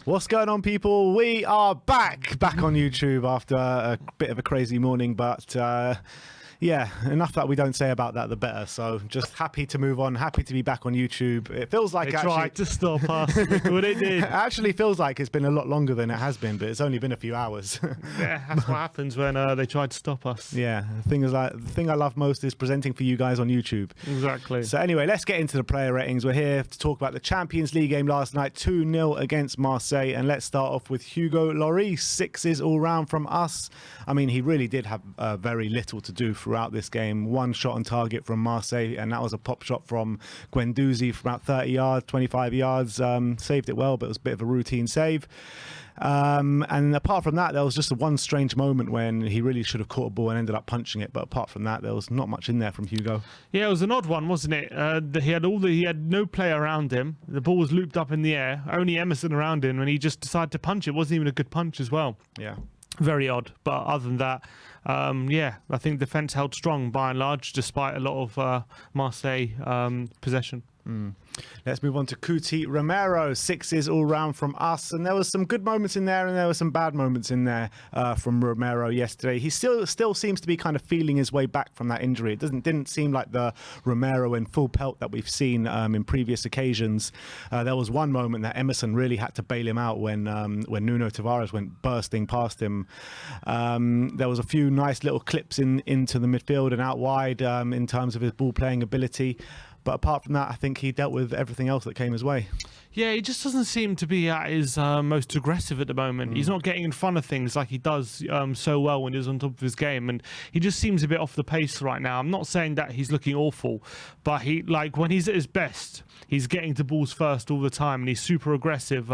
What's going on, people? We are back on YouTube after a bit of a crazy morning, but yeah, enough that we don't say about that, the better. So just happy to move on, happy to be back on YouTube. It feels like they tried to stop us. Look what it did. It actually feels like it's been a lot longer than it has been, but it's only been a few hours. Yeah, that's what happens when they tried to stop us. Yeah, the thing I love most is presenting for you guys on YouTube. Exactly. So anyway, let's get into the player ratings. We're here to talk about the Champions League game last night, 2-0 against Marseille. And let's start off with Hugo Lloris, 6s all round from us. I mean, he really did have very little to do throughout this game. One shot on target from Marseille, and that was a pop shot from Guendouzi from about 30 yards, 25 yards. Saved it well, but it was a bit of a routine save. And apart from that, there was just one strange moment when he really should have caught a ball and ended up punching it. But apart from that, there was not much in there from Hugo. Yeah, it was an odd one, wasn't it? He had no play around him. The ball was looped up in the air, only Emerson around him, and he just decided to punch it. It wasn't even a good punch as well. Yeah. Very odd, but other than that, yeah, I think defence held strong by and large, despite a lot of Marseille possession. Let's move on to Cuti Romero, 6s all round from us, and there was some good moments in there and there were some bad moments in there from Romero yesterday. He still seems to be kind of feeling his way back from that injury. It didn't seem like the Romero in full pelt that we've seen in previous occasions. There was one moment that Emerson really had to bail him out when Nuno Tavares went bursting past him. There was a few nice little clips into the midfield and out wide in terms of his ball playing ability. But apart from that, I think he dealt with everything else that came his way. Yeah, he just doesn't seem to be at his most aggressive at the moment. He's not getting in front of things like he does so well when he's on top of his game, and he just seems a bit off the pace right now. I'm not saying that he's looking awful, but when he's at his best, he's getting to balls first all the time, and he's super aggressive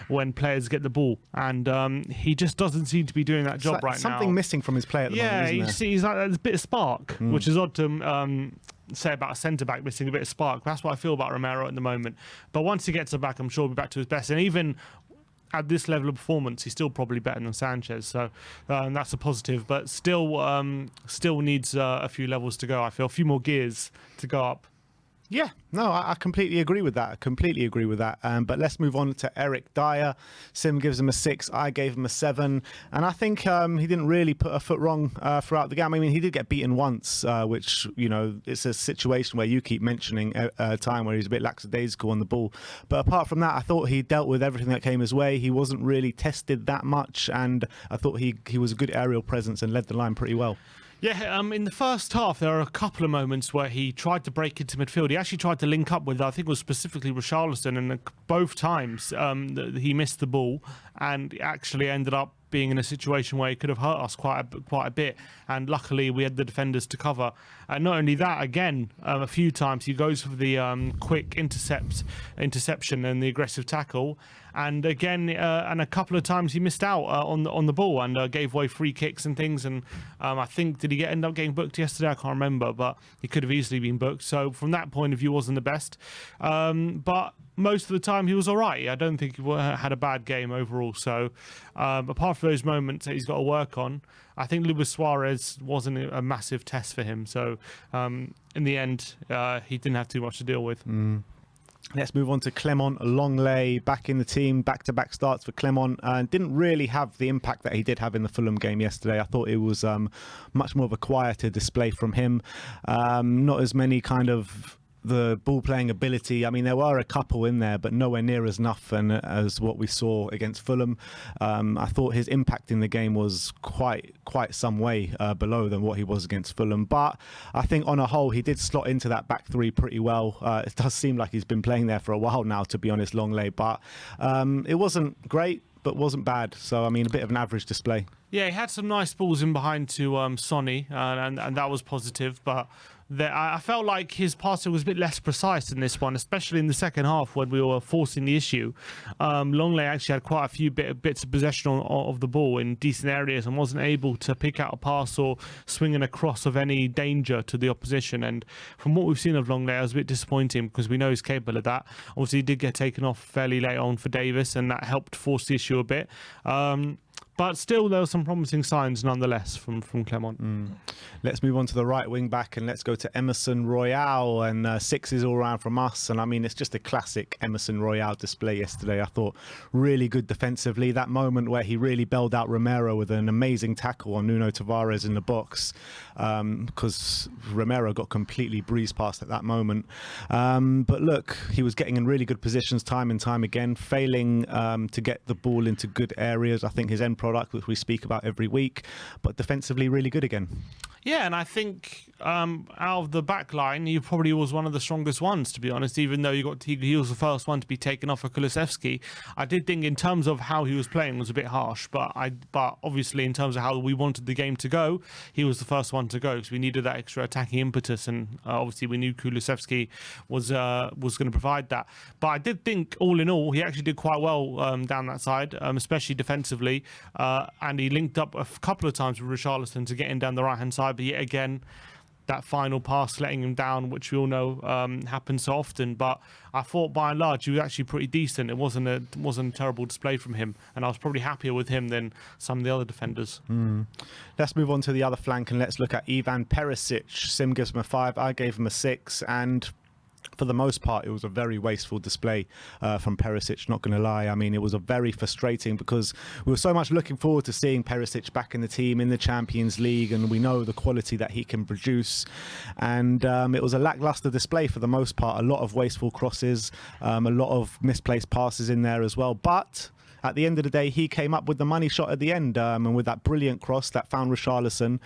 when players get the ball, and he just doesn't seem to be doing that job right now. Something missing from his play at the moment, isn't there? Yeah, he's like there's a bit of spark, which is odd to say about a centre-back missing a bit of spark. That's what I feel about Romero at the moment. But once he gets it back, I'm sure he'll be back to his best. And even at this level of performance, he's still probably better than Sanchez. So that's a positive. But still needs a few levels to go. I feel a few more gears to go up. Yeah, no, I completely agree with that. But let's move on to Eric Dier. Sim gives him a 6. I gave him a 7. And I think he didn't really put a foot wrong throughout the game. I mean, he did get beaten once, which, you know, it's a situation where you keep mentioning a time where he's a bit lackadaisical on the ball. But apart from that, I thought he dealt with everything that came his way. He wasn't really tested that much. And I thought he was a good aerial presence and led the line pretty well. Yeah, in the first half, there are a couple of moments where he tried to break into midfield. He actually tried to link up with, I think it was specifically Richarlison, and both times he missed the ball and actually ended up being in a situation where he could have hurt us quite a bit, and luckily we had the defenders to cover. And not only that, again, a few times he goes for the quick interception and the aggressive tackle, and again, and a couple of times he missed out on the ball and gave away free kicks and things. And I think, did he end up getting booked yesterday? I can't remember, but he could have easily been booked. So from that point of view, wasn't the best. But most of the time he was all right. I don't think he had a bad game overall. So apart from those moments that he's got to work on, I think Luis Suarez wasn't a massive test for him. So in the end, he didn't have too much to deal with. Let's move on to Clemont Longley, back in the team, back-to-back starts for Clemont, and didn't really have the impact that he did have in the Fulham game yesterday. I thought it was much more of a quieter display from him. Not as many kind of the ball playing ability. I mean, there were a couple in there, but nowhere near as enough as what we saw against Fulham. I thought his impact in the game was quite some way below than what he was against Fulham. But I think on a whole, he did slot into that back three pretty well. It does seem like he's been playing there for a while now, to be honest, Longley. But it wasn't great, but wasn't bad. So, I mean, a bit of an average display. Yeah, he had some nice balls in behind to Sonny, and that was positive. But I felt like his passing was a bit less precise in this one, especially in the second half when we were forcing the issue. Longley actually had quite a few bits of possession of the ball in decent areas and wasn't able to pick out a pass or swing an across of any danger to the opposition. And from what we've seen of Longley, I was a bit disappointing because we know he's capable of that. Obviously, he did get taken off fairly late on for Davis, and that helped force the issue a bit. But still, there were some promising signs nonetheless from Clemont. Let's move on to the right wing back and let's go to Emerson Royale, and 6s all round from us. And I mean, it's just a classic Emerson Royale display yesterday. I thought really good defensively. That moment where he really bailed out Romero with an amazing tackle on Nuno Tavares in the box, because Romero got completely breezed past at that moment. But look, he was getting in really good positions time and time again, failing to get the ball into good areas. I think his end product, which we speak about every week, but defensively really good again. Yeah, and I think out of the back line, he probably was one of the strongest ones, to be honest, even though he was the first one to be taken off of Kulasevsky. I did think in terms of how he was playing was a bit harsh, but obviously in terms of how we wanted the game to go, he was the first one to go because we needed that extra attacking impetus, and obviously we knew Kulasevsky was going to provide that. But I did think all in all, he actually did quite well down that side, especially defensively, and he linked up a couple of times with Richarlison to get in down the right-hand side. But yet again, that final pass letting him down, which we all know happens so often. But I thought by and large he was actually pretty decent. It wasn't a terrible display from him, and I was probably happier with him than some of the other defenders. Let's move on to the other flank and let's look at Ivan Perisic. Sim gives him a 5, I gave him a 6, and for the most part, it was a very wasteful display from Perisic, not going to lie. I mean, it was a very frustrating because we were so much looking forward to seeing Perisic back in the team in the Champions League, and we know the quality that he can produce. And it was a lackluster display for the most part. A lot of wasteful crosses, a lot of misplaced passes in there as well. But at the end of the day, he came up with the money shot at the end, and with that brilliant cross that found Richarlison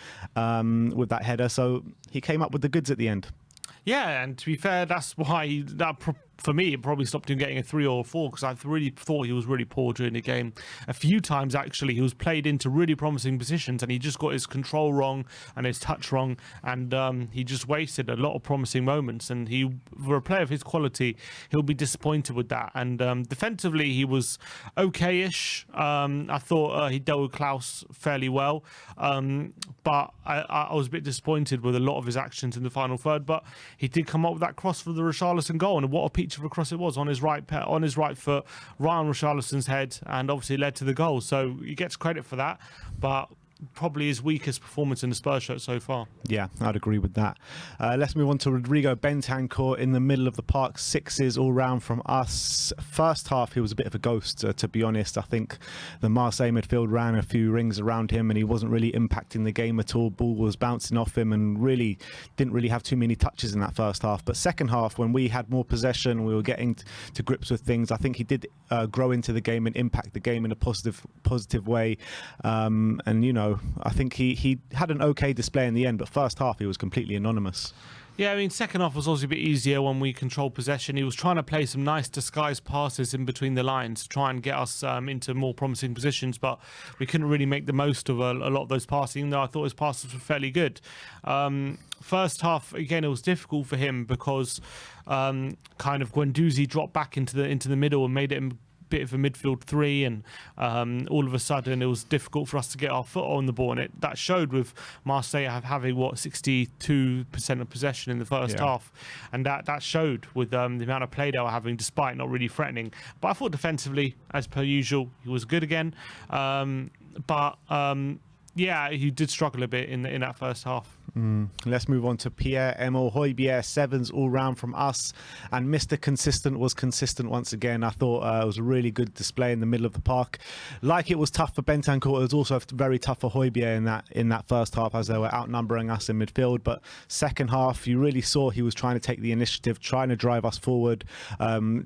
with that header. So he came up with the goods at the end. Yeah, and to be fair, that's why for me, it probably stopped him getting a 3 or a 4 because I really thought he was really poor during the game. A few times, actually, he was played into really promising positions and he just got his control wrong and his touch wrong, and he just wasted a lot of promising moments. And for a player of his quality, he'll be disappointed with that. And defensively, he was okay-ish. I thought he dealt with Klaus fairly well, but I was a bit disappointed with a lot of his actions in the final third. But he did come up with that cross for the Richarlison goal, and what a peach of a cross it was on his right foot, right on Richarlison's head, and obviously led to the goal. So he gets credit for that, but probably his weakest performance in the Spurs shirt so far. Yeah, I'd agree with that. Let's move on to Rodrigo Bentancur in the middle of the park. 6s all round from us. First half, he was a bit of a ghost, to be honest. I think the Marseille midfield ran a few rings around him and he wasn't really impacting the game at all. Ball was bouncing off him and really didn't really have too many touches in that first half. But second half, when we had more possession, we were getting to grips with things, I think he did grow into the game and impact the game in a positive way. And, you know, I think he had an okay display in the end, but first half he was completely anonymous. Yeah, I mean, second half was obviously a bit easier when we controlled possession. He was trying to play some nice disguised passes in between the lines to try and get us into more promising positions, but we couldn't really make the most of a lot of those passes, even though I thought his passes were fairly good. First half, again, it was difficult for him because kind of Guendouzi dropped back into the middle and made it bit of a midfield 3, and all of a sudden it was difficult for us to get our foot on the ball, and that showed with Marseille having 62% of possession in the first half, and that showed with the amount of play they were having despite not really threatening. But I thought defensively, as per usual, he was good again, yeah, he did struggle a bit in that first half. Let's move on to Pierre-Emile Højbjerg. 7s all round from us, and Mr. Consistent was consistent once again. I thought it was a really good display in the middle of the park. Like it was tough for Bentancur, it was also very tough for Højbjerg in that first half as they were outnumbering us in midfield. But second half, you really saw he was trying to take the initiative, trying to drive us forward,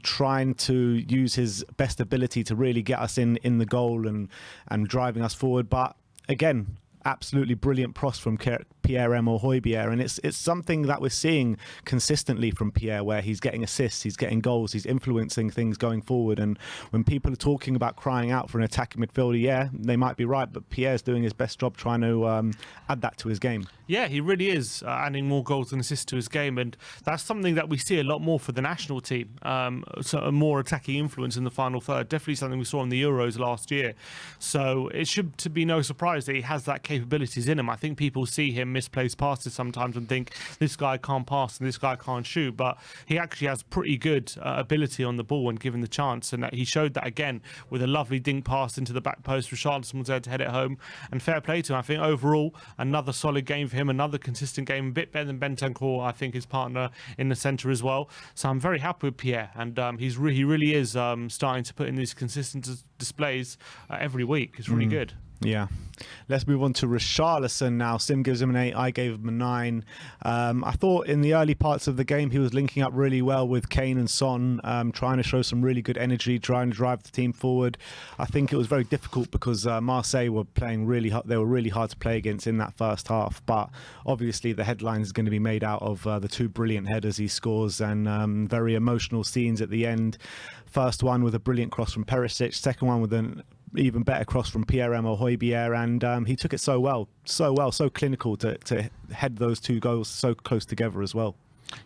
trying to use his best ability to really get us in the goal and driving us forward. But again, absolutely brilliant pros from Pierre-Emile Højbjerg, and it's something that we're seeing consistently from Pierre, where he's getting assists, he's getting goals, he's influencing things going forward. And when people are talking about crying out for an attacking midfielder, yeah, they might be right, but Pierre's doing his best job trying to add that to his game. Yeah, he really is adding more goals and assists to his game, and that's something that we see a lot more for the national team. So a more attacking influence in the final third, definitely something we saw in the Euros last year. So it should be no surprise that he has that capabilities in him. I think people see him misplace passes sometimes and think this guy can't pass and this guy can't shoot, but he actually has pretty good ability on the ball when given the chance, and he showed that again with a lovely dink pass into the back post. Richarlison was there to head it home, and fair play to him. I think overall another solid game for him, another consistent game, a bit better than Bentancur, I think, his partner in the centre as well. So I'm very happy with Pierre, and he really is starting to put in these consistent displays every week. It's really good. Yeah. Let's move on to Richarlison now. Sim gives him an 8. I gave him a 9. I thought in the early parts of the game he was linking up really well with Kane and Son, trying to show some really good energy, trying to drive the team forward. I think it was very difficult because Marseille were playing really hard. They were really hard to play against in that first half. But obviously the headline is going to be made out of the 2 brilliant headers he scores and very emotional scenes at the end. First one with a brilliant cross from Perisic. Second one with an even better cross from Pierre-Emile Højbjerg, and he took it so so clinical to head those 2 goals so close together as well.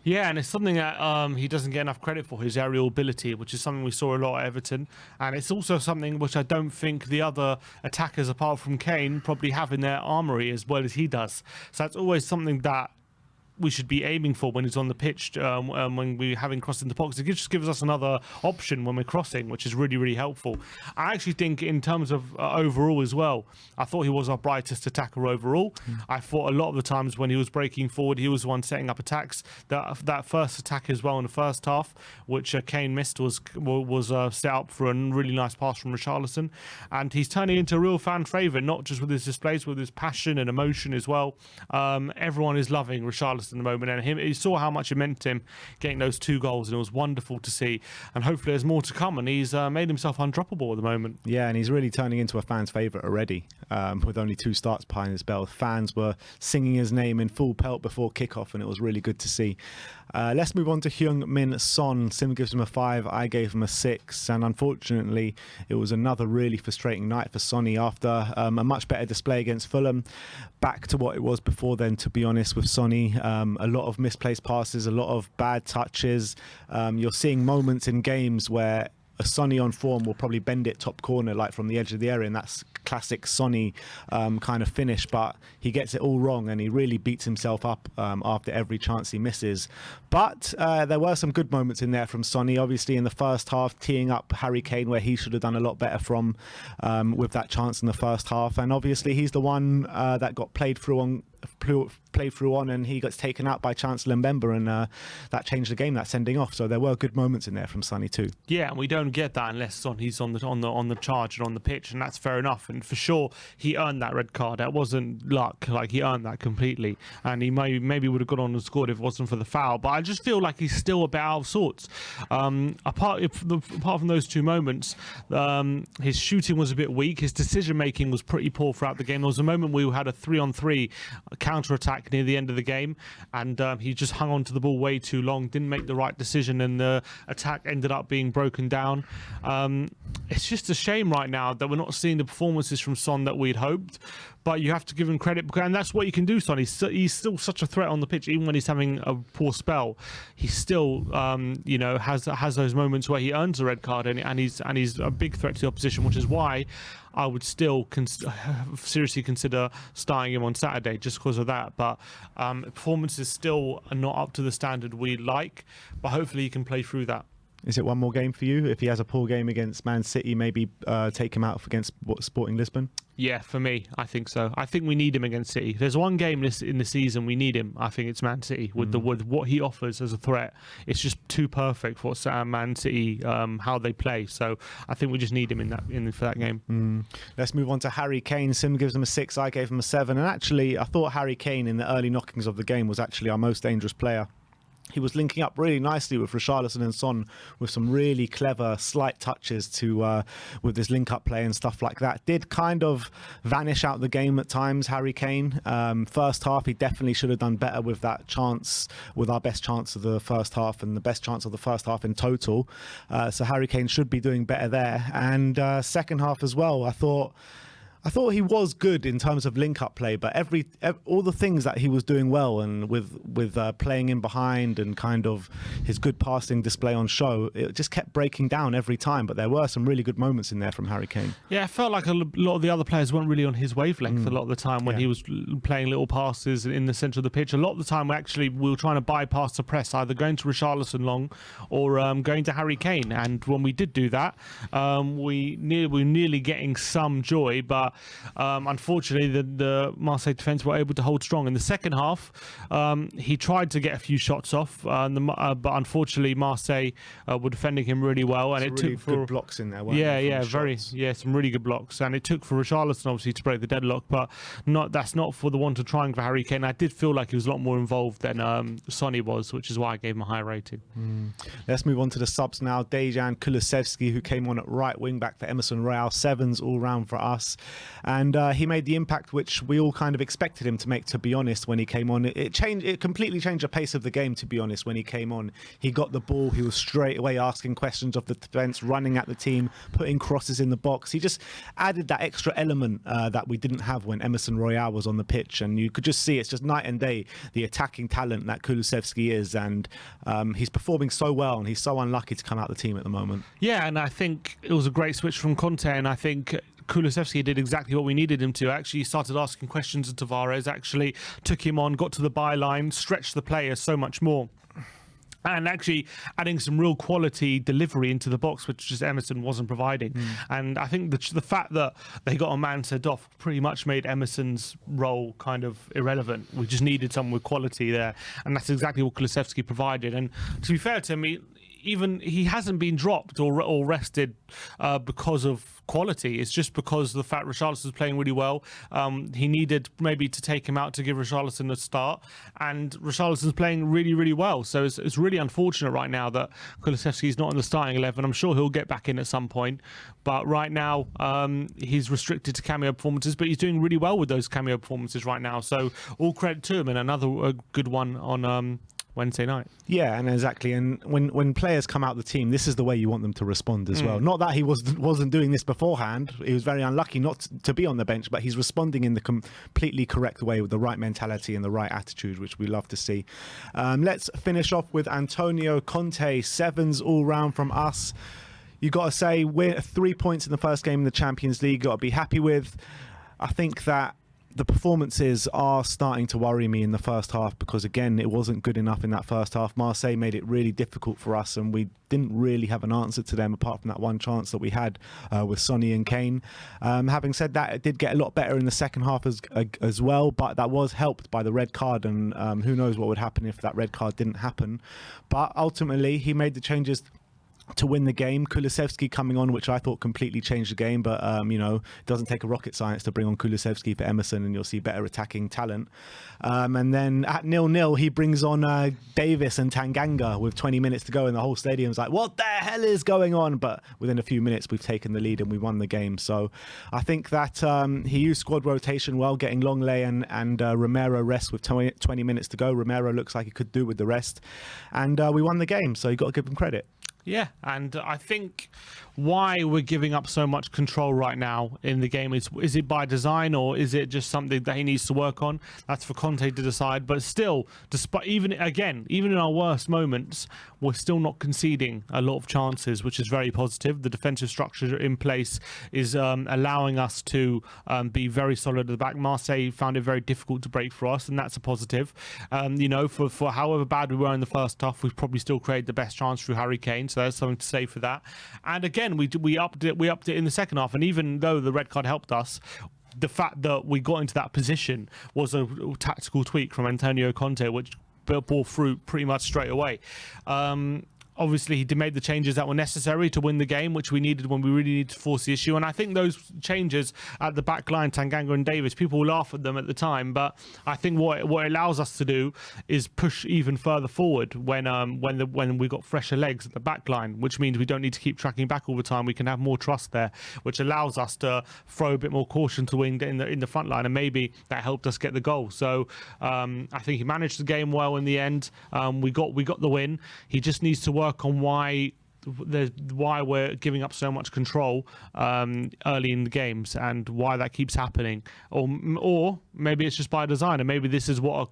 Yeah, and it's something that he doesn't get enough credit for, his aerial ability, which is something we saw a lot at Everton, and it's also something which I don't think the other attackers apart from Kane probably have in their armoury as well as he does. So that's always something that we should be aiming for when he's on the pitch, when we're having crossing the box. It just gives us another option when we're crossing, which is really helpful. I actually think in terms of overall as well, I thought he was our brightest attacker overall. I thought a lot of the times when he was breaking forward, he was the one setting up attacks. That first attack as well in the first half, which Kane missed, was set up for a really nice pass from Richarlison. And he's turning into a real fan favourite, not just with his displays, with his passion and emotion as well. Everyone is loving Richarlison in the moment, and he saw how much it meant to him getting those 2 goals, and it was wonderful to see. And hopefully there's more to come, and he's made himself undroppable at the moment. Yeah, and he's really turning into a fan's favourite already, with only 2 starts behind his belt. Fans were singing his name in full pelt before kickoff, and it was really good to see. Let's move on to Heung-min Son. Sim gives him a 5. I gave him a 6, and unfortunately it was another really frustrating night for Sonny after a much better display against Fulham. Back to what it was before then, to be honest, with Sonny. A lot of misplaced passes, a lot of bad touches. You're seeing moments in games where a Sonny on form will probably bend it top corner, like from the edge of the area, and that's classic Sonny kind of finish, but he gets it all wrong and he really beats himself up after every chance he misses. But there were some good moments in there from Sonny, obviously in the first half, teeing up Harry Kane where he should have done a lot better from with that chance in the first half, and obviously he's the one that got played through on and he gets taken out by Chancellor Mbemba, and that changed the game, that sending off. So there were good moments in there from Sonny too. Yeah, and we don't get that unless he's on the charge and on the pitch, and that's fair enough. And for sure, he earned that red card. That wasn't luck; like, he earned that completely. And he maybe would have gone on and scored if it wasn't for the foul. But I just feel like he's still a bit out of sorts. Apart from those 2 moments, his shooting was a bit weak. His decision making was pretty poor throughout the game. There was a moment where we had a 3-on-3 counter-attack near the end of the game, and he just hung on to the ball way too long, didn't make the right decision, and the attack ended up being broken down. It's just a shame right now that we're not seeing the performances from Son that we'd hoped, but you have to give him credit, and that's what you can do, Son. He's still such a threat on the pitch, even when he's having a poor spell. He still has those moments where he earns a red card, and he's a big threat to the opposition, which is why I would still seriously consider starting him on Saturday just because of that. But performance is still not up to the standard we like, but hopefully he can play through that. Is it one more game for you? If he has a poor game against Man City, maybe take him out against Sporting Lisbon? Yeah, for me, I think so. I think we need him against City. If there's one game in the season we need him, I think it's Man City. With what he offers as a threat, it's just too perfect for Man City, how they play. So I think we just need him for that game. Let's move on to Harry Kane. Sim gives him a 6. I gave him a 7. And actually, I thought Harry Kane in the early knockings of the game was actually our most dangerous player. He was linking up really nicely with Richarlison and Son with some really clever slight touches to with his link-up play and stuff like that. Did kind of vanish out the game at times, Harry Kane. First half, he definitely should have done better with that chance, with our best chance of the first half and the best chance of the first half in total. So Harry Kane should be doing better there. And second half as well, I thought I thought he was good in terms of link-up play, but all the things that he was doing well, and with playing in behind and kind of his good passing display on show, it just kept breaking down every time. But there were some really good moments in there from Harry Kane. Yeah, it felt like a lot of the other players weren't really on his wavelength a lot of the time when he was playing little passes in the centre of the pitch. A lot of the time, we were trying to bypass the press, either going to Richarlison long or going to Harry Kane. And when we did do that, we were nearly getting some joy, but unfortunately, the Marseille defence were able to hold strong. In the second half, he tried to get a few shots off, but unfortunately, Marseille were defending him really well, and it really took for good blocks in there. Some really good blocks, and it took for Richarlison obviously to break the deadlock, but that's not for the want of trying for Harry Kane. I did feel like he was a lot more involved than Sonny was, which is why I gave him a high rating. Let's move on to the subs now. Dejan Kulasevsky, who came on at right wing back for Emerson Royal, 7s all round for us. And he made the impact which we all kind of expected him to make, to be honest, when he came on. It completely changed the pace of the game, to be honest, when he came on. He got the ball, he was straight away asking questions of the defence, running at the team, putting crosses in the box. He just added that extra element that we didn't have when Emerson Royal was on the pitch. And you could just see it's just night and day, the attacking talent that Kulusevski is. And he's performing so well, and he's so unlucky to come out the team at the moment. Yeah, and I think it was a great switch from Conte, and I think Kulusevski did exactly what we needed him to. Actually, he started asking questions of Tavares, actually took him on, got to the byline, stretched the players so much more. And actually adding some real quality delivery into the box, which just Emerson wasn't providing. And I think the fact that they got a man sent off pretty much made Emerson's role kind of irrelevant. We just needed someone with quality there. And that's exactly what Kulusevski provided. And to be fair to him, even he hasn't been dropped or rested because of quality. It's just because of the fact Richarlison is playing really well. He needed maybe to take him out to give Richarlison a start, and Richarlison's playing really, really well. So it's really unfortunate right now that Kulusevski is not in the starting 11. I'm sure he'll get back in at some point, but right now he's restricted to cameo performances, but he's doing really well with those cameo performances right now. So all credit to him, and another good one on Wednesday night. Yeah, and exactly. And when players come out the team, this is the way you want them to respond as well. Not that he wasn't doing this beforehand. He was very unlucky not to be on the bench, but he's responding in the completely correct way with the right mentality and the right attitude, which we love to see. Let's finish off with Antonio Conte, 7s all round from us. You got to say, we're 3 points in the first game in the Champions League. Got to be happy with. I think that the performances are starting to worry me in the first half, because again, it wasn't good enough in that first half. Marseille made it really difficult for us, and we didn't really have an answer to them apart from that one chance that we had with Sonny and Kane. Having said that, it did get a lot better in the second half as well, but that was helped by the red card, and who knows what would happen if that red card didn't happen. But ultimately, he made the changes to win the game. Kulusevski coming on, which I thought completely changed the game, but it doesn't take a rocket science to bring on Kulusevski for Emerson, and you'll see better attacking talent. And then at 0-0, he brings on Davis and Tanganga with 20 minutes to go, and the whole stadium's like, what the hell is going on? But within a few minutes, we've taken the lead and we won the game. So I think that he used squad rotation well, getting Longley and Romero rest with 20 minutes to go. Romero looks like he could do with the rest, and we won the game, so you got to give him credit. Yeah, and I think why we're giving up so much control right now in the game is it by design, or is it just something that he needs to work on? That's for Conte to decide. But still, despite even in our worst moments, we're still not conceding a lot of chances, which is very positive. The defensive structure in place is allowing us to be very solid at the back. Marseille found it very difficult to break for us, and that's a positive. For however bad we were in the first half, we've probably still created the best chance through Harry Kane. So there's something to say for that. And again, we upped it in the second half, and even though the red card helped us, the fact that we got into that position was a tactical tweak from Antonio Conte, which bore fruit pretty much straight away. Obviously, he made the changes that were necessary to win the game, which we needed when we really needed to force the issue. And I think those changes at the back line, Tanganga and Davis, people will laugh at them at the time, but I think what it allows us to do is push even further forward when we got fresher legs at the back line, which means we don't need to keep tracking back all the time. We can have more trust there, which allows us to throw a bit more caution to wing in the front line, and maybe that helped us get the goal. So I think he managed the game well in the end. We got the win. He just needs to work on why why we're giving up so much control early in the games, and why that keeps happening, or maybe it's just by design, and maybe this is what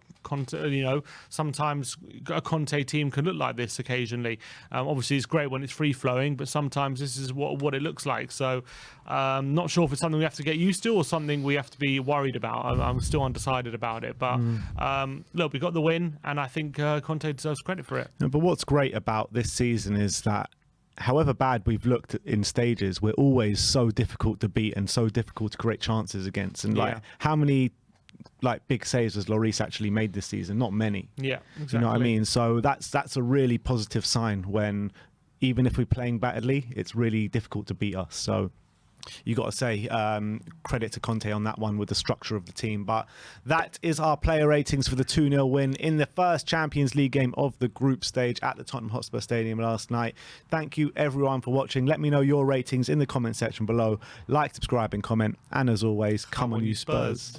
sometimes a Conte team can look like this occasionally. Obviously, it's great when it's free flowing, but sometimes this is what it looks like. So, not sure if it's something we have to get used to or something we have to be worried about. I'm still undecided about it, but look, we got the win, and I think Conte deserves credit for it. But what's great about this season is that however bad we've looked in stages, we're always so difficult to beat and so difficult to create chances against. And how many big saves has Lloris actually made this season? Not many. Yeah, exactly. You know what I mean? So that's a really positive sign when, even if we're playing badly, it's really difficult to beat us. So you got to say credit to Conte on that one with the structure of the team. But that is our player ratings for the 2-0 win in the first Champions League game of the group stage at the Tottenham Hotspur Stadium last night. Thank you everyone for watching. Let me know your ratings in the comment section below. Like, subscribe and comment. And as always, come on you Spurs.